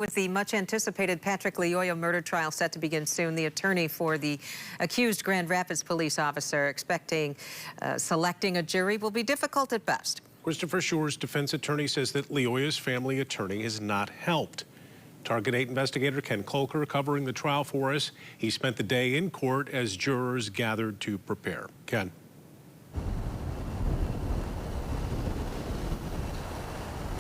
With the much-anticipated Patrick Lyoya murder trial set to begin soon, the attorney for the accused Grand Rapids police officer expecting selecting a jury will be difficult at best. Christopher Schurr's defense attorney says that Lyoya's family attorney has not helped. Target 8 investigator Ken Kolker covering the trial for us. He spent the day in court as jurors gathered to prepare. Ken.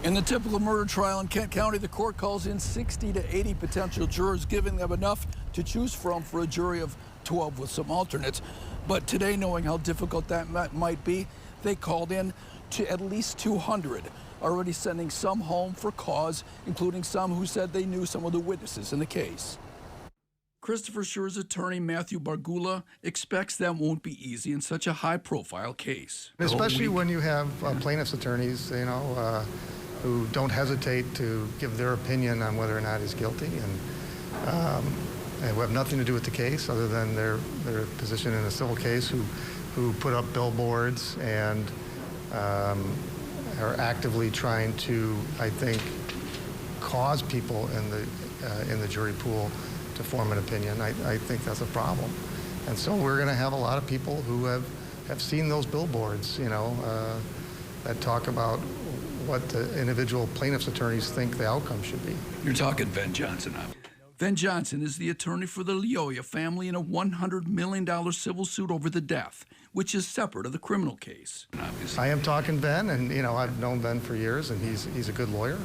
In the typical murder trial in Kent County, the court calls in 60 to 80 potential jurors, giving them enough to choose from for a jury of 12 with some alternates. But today, knowing how difficult that might be, they called in to at least 200, already sending some home for cause, including some who said they knew some of the witnesses in the case. Christopher Schurr's attorney, Matthew Bargula, expects that won't be easy in such a high-profile case. Especially when you have plaintiff's attorneys, who don't hesitate to give their opinion on whether or not he's guilty, and who have nothing to do with the case other than their position in a civil case, who put up billboards and are actively trying to, I think, cause people in the jury pool to form an opinion. I think that's a problem. And so we're going to have a lot of people who have seen those billboards, that talk about what the individual plaintiff's attorneys think the outcome should be. You're talking Ven Johnson now. Ven Johnson is the attorney for the Lyoya family in a $100 million civil suit over the death, which is separate of the criminal case. Obviously. I am talking Ven, and I've known Ven for years, and he's a good lawyer.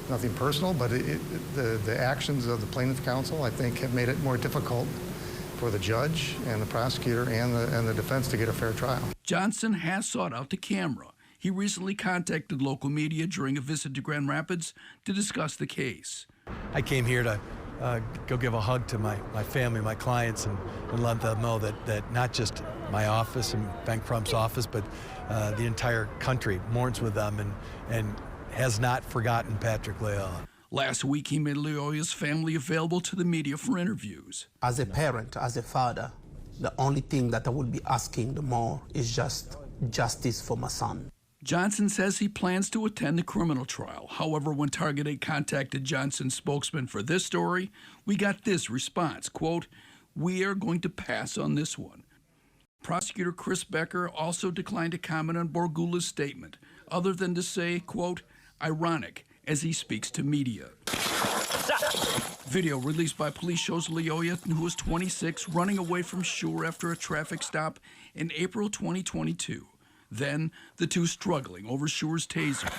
Nothing personal, but the actions of the plaintiff counsel, I think, have made it more difficult for the judge and the prosecutor and the defense to get a fair trial. Johnson has sought out the camera. He recently contacted local media during a visit to Grand Rapids to discuss the case. I came here to go give a hug to my family, my clients, and let them know that not just my office and Bank Crump's office, but the entire country mourns with them and has not forgotten Patrick Lyoya. Last week, he made Lyoya's family available to the media for interviews. As a parent, as a father, the only thing that I would be asking the more is just justice for my son. Johnson says he plans to attend the criminal trial. However, when Target 8 contacted Johnson's spokesman for this story, we got this response, quote, "We are going to pass on this one." Prosecutor Chris Becker also declined to comment on Bargula's statement, other than to say, quote, "ironic," as he speaks to media. Video released by police shows Lyoya, who was 26, running away from Schurr after a traffic stop in April 2022. Then, the two struggling over Schurr's taser.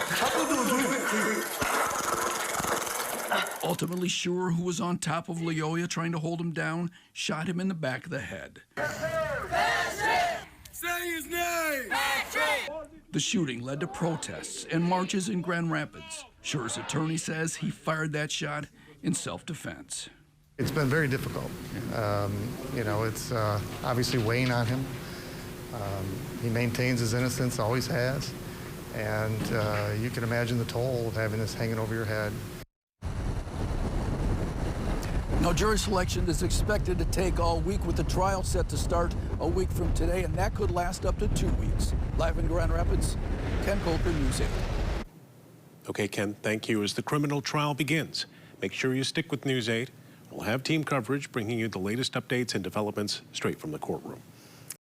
Ultimately, Schurr, who was on top of Lyoya trying to hold him down, shot him in the back of the head. Patrick! Say his name! Patrick! The shooting led to protests and marches in Grand Rapids. Schurr's attorney says he fired that shot in self-defense. It's been very difficult. It's obviously weighing on him. He maintains his innocence, always has, and you can imagine the toll of having this hanging over your head. Now, jury selection is expected to take all week, with the trial set to start a week from today, and that could last up to 2 weeks. Live in Grand Rapids, Ken Kolker, News 8. Okay, Ken, thank you. As the criminal trial begins, make sure you stick with News 8. We'll have team coverage bringing you the latest updates and developments straight from the courtroom.